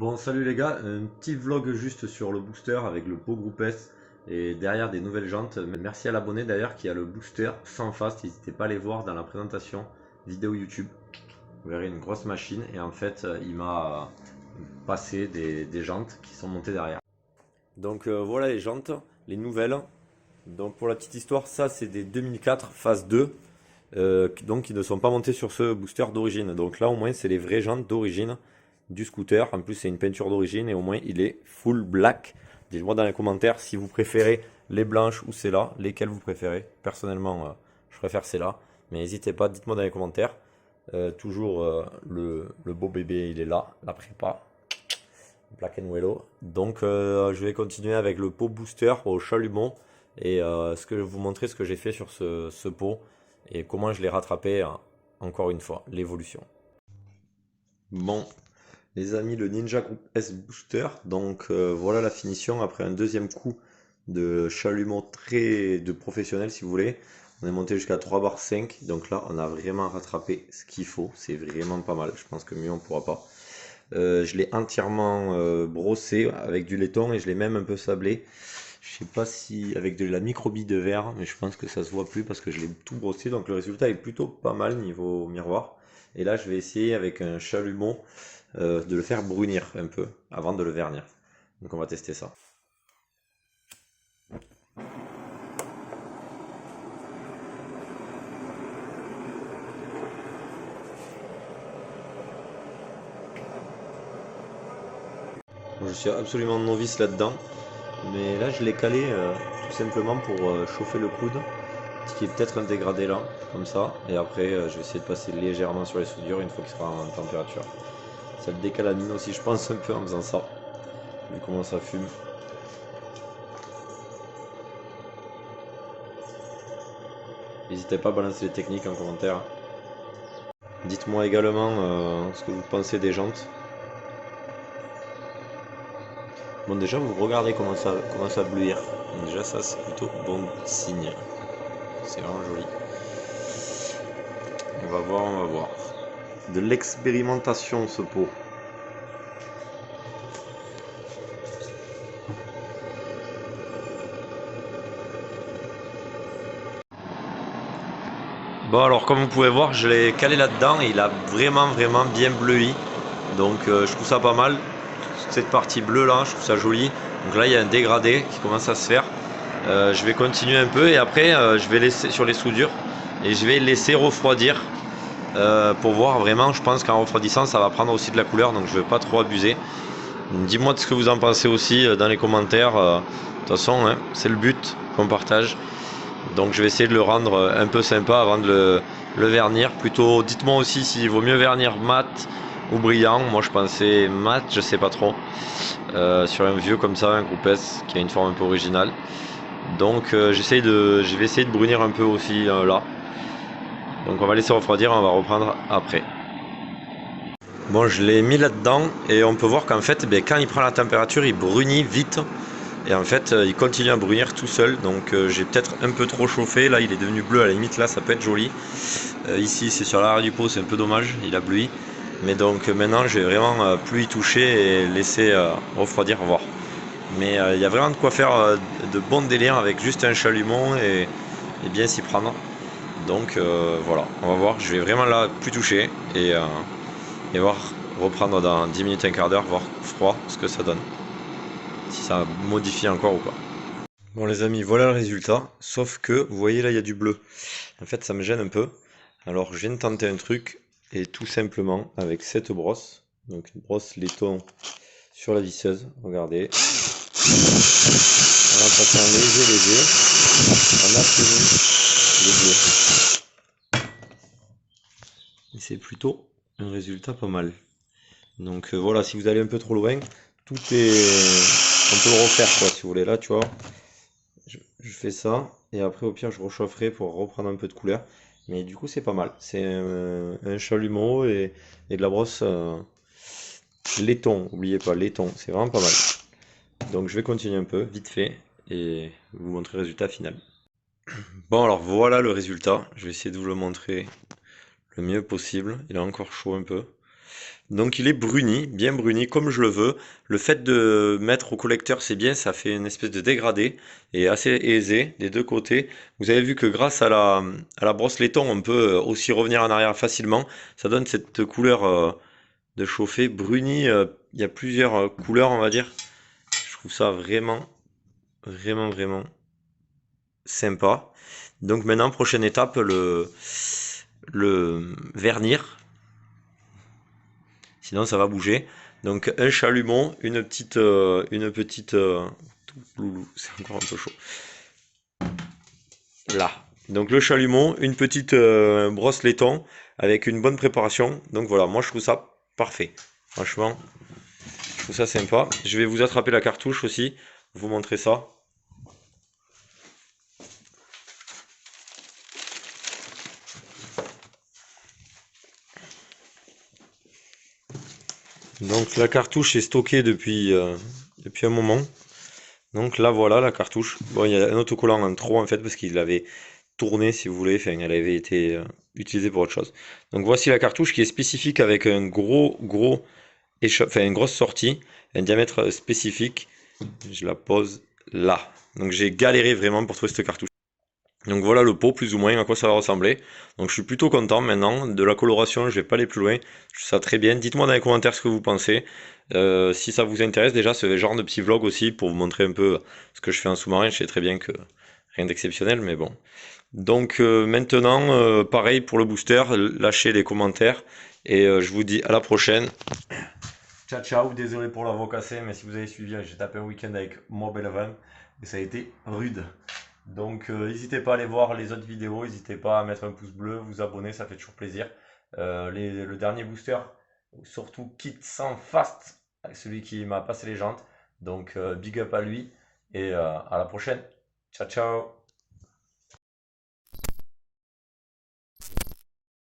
Bon, salut les gars, un petit vlog juste sur le booster avec le Pau Groupe S et derrière des nouvelles jantes. Merci à l'abonné d'ailleurs qui a le booster sans fast, n'hésitez pas à les voir dans la présentation vidéo YouTube. Vous verrez une grosse machine et en fait il m'a passé des jantes qui sont montées derrière. Donc voilà les jantes, les nouvelles. Donc pour la petite histoire, ça c'est des 2004 phase 2. Donc qui ne sont pas montés sur ce booster d'origine. Donc là au moins c'est les vraies jantes d'origine du scooter. En plus c'est une peinture d'origine et au moins il est full black. Dites-moi dans les commentaires si vous préférez les blanches ou celles-là, lesquelles vous préférez. Personnellement je préfère celles-là, mais n'hésitez pas, dites-moi dans les commentaires. Toujours le beau bébé il est là, la prépa. Black and Wello. Donc je vais continuer avec le pot booster au chalumeau et ce que je vais vous montrer ce que j'ai fait sur ce pot et comment je l'ai rattrapé encore une fois, l'évolution. Bon les amis, le Ninja Group S Booster, donc voilà la finition après un deuxième coup de chalumeau très de professionnel si vous voulez. On est monté jusqu'à 3 barres 5, donc là on a vraiment rattrapé ce qu'il faut, c'est vraiment pas mal, je pense que mieux on pourra pas. Je l'ai entièrement brossé avec du laiton et je l'ai même un peu sablé. Je sais pas si avec de la microbille de verre, mais je pense que ça se voit plus parce que je l'ai tout brossé. Donc le résultat est plutôt pas mal niveau miroir. Et là je vais essayer avec un chalumeau de le faire brunir un peu avant de le vernir. Donc on va tester ça. Je suis absolument novice là-dedans. Mais là je l'ai calé tout simplement pour chauffer le coude. Qui est peut-être un dégradé là, comme ça. Et après je vais essayer de passer légèrement sur les soudures une fois qu'il sera en température. Ça le décale la mine aussi je pense un peu en faisant ça. Vu comment ça fume. N'hésitez pas à balancer les techniques en commentaire. Dites-moi également ce que vous pensez des jantes. Bon déjà vous regardez comment ça bleuir. Déjà ça c'est plutôt bon signe. C'est vraiment joli. On va voir, on va voir. De l'expérimentation ce pot. Bon alors comme vous pouvez voir je l'ai calé là-dedans et il a vraiment bien bleui. Donc je trouve ça pas mal. Cette partie bleue là je trouve ça joli. Donc là il y a un dégradé qui commence à se faire. Je vais continuer un peu et après je vais laisser sur les soudures et je vais laisser refroidir pour voir vraiment. Je pense qu'en refroidissant ça va prendre aussi de la couleur donc je ne vais pas trop abuser. Dis-moi ce que vous en pensez aussi dans les commentaires. De toute façon hein, c'est le but qu'on partage. Donc je vais essayer de le rendre un peu sympa avant de le vernir. Plutôt dites-moi aussi s'il vaut mieux vernir mat ou brillant. Moi je pensais mat, je sais pas trop. Sur un vieux comme ça, un groupe S qui a une forme un peu originale. Donc je vais essayer de brunir un peu aussi là. Donc on va laisser refroidir, on va reprendre après. Bon je l'ai mis là-dedans et on peut voir qu'en fait quand il prend la température il brunit vite. Et en fait il continue à brunir tout seul. Donc j'ai peut-être un peu trop chauffé. Là il est devenu bleu à la limite, là ça peut être joli. Ici c'est sur l'arrière du pot, c'est un peu dommage, il a bleui. Mais donc maintenant je vais vraiment plus y toucher et laisser refroidir, voir. Mais il y a vraiment de quoi faire de bons délires avec juste un chalumeau et bien s'y prendre. Donc voilà, on va voir, je vais vraiment là plus toucher et voir, reprendre dans 10 minutes, un quart d'heure, voir froid ce que ça donne. Si ça modifie encore ou pas. Bon les amis, voilà le résultat, sauf que vous voyez là il y a du bleu. En fait ça me gêne un peu. Alors je viens de tenter un truc et tout simplement avec cette brosse, donc une brosse laiton sur la visseuse, regardez. En passant léger, on a obtenu le bleu. Et c'est plutôt un résultat pas mal. Donc voilà, si vous allez un peu trop loin, tout est... On peut le refaire quoi, si vous voulez. Là, tu vois, je fais ça, et après au pire je rechaufferai pour reprendre un peu de couleur. Mais du coup c'est pas mal. C'est un chalumeau et de la brosse laiton, n'oubliez pas, laiton, c'est vraiment pas mal. Donc je vais continuer un peu, vite fait, et vous montrer le résultat final. Bon alors voilà le résultat, je vais essayer de vous le montrer le mieux possible. Il est encore chaud un peu. Donc il est bruni, bien bruni comme je le veux. Le fait de mettre au collecteur, c'est bien, ça fait une espèce de dégradé et assez aisé des deux côtés. Vous avez vu que grâce à la brosse laiton, on peut aussi revenir en arrière facilement. Ça donne cette couleur de chauffer bruni. Il y a plusieurs couleurs, on va dire. Je trouve ça vraiment, vraiment, vraiment sympa. Donc maintenant, prochaine étape, le vernir. Sinon, ça va bouger. Donc un chalumeau, loulou, c'est encore un peu chaud. Là. Donc le chalumeau, une petite brosse laiton avec une bonne préparation. Donc voilà, moi je trouve ça parfait. Franchement, je trouve ça sympa. Je vais vous attraper la cartouche aussi, vous montrer ça. Donc la cartouche est stockée depuis un moment. Donc là voilà la cartouche. Bon, il y a un autocollant en trop en fait parce qu'il avait tourné si vous voulez, enfin elle avait été utilisée pour autre chose. Donc voici la cartouche qui est spécifique avec un enfin une grosse sortie, un diamètre spécifique. Je la pose là. Donc j'ai galéré vraiment pour trouver cette cartouche. Donc voilà le pot plus ou moins à quoi ça va ressembler. Donc je suis plutôt content maintenant. De la coloration, je vais pas aller plus loin. Je trouve ça très bien. Dites-moi dans les commentaires ce que vous pensez. Si ça vous intéresse déjà ce genre de petit vlog aussi pour vous montrer un peu ce que je fais en sous-marin. Je sais très bien que rien d'exceptionnel mais bon. Donc maintenant pareil pour le booster. Lâchez des commentaires et je vous dis à la prochaine. Ciao ciao, désolé pour la voix cassée, mais si vous avez suivi, j'ai tapé un week-end avec Mobile Van et ça a été rude. Donc n'hésitez pas à aller voir les autres vidéos, n'hésitez pas à mettre un pouce bleu, vous abonner, ça fait toujours plaisir. Le dernier booster, surtout Kit sans fast, celui qui m'a passé les jantes. Donc big up à lui et à la prochaine. Ciao ciao.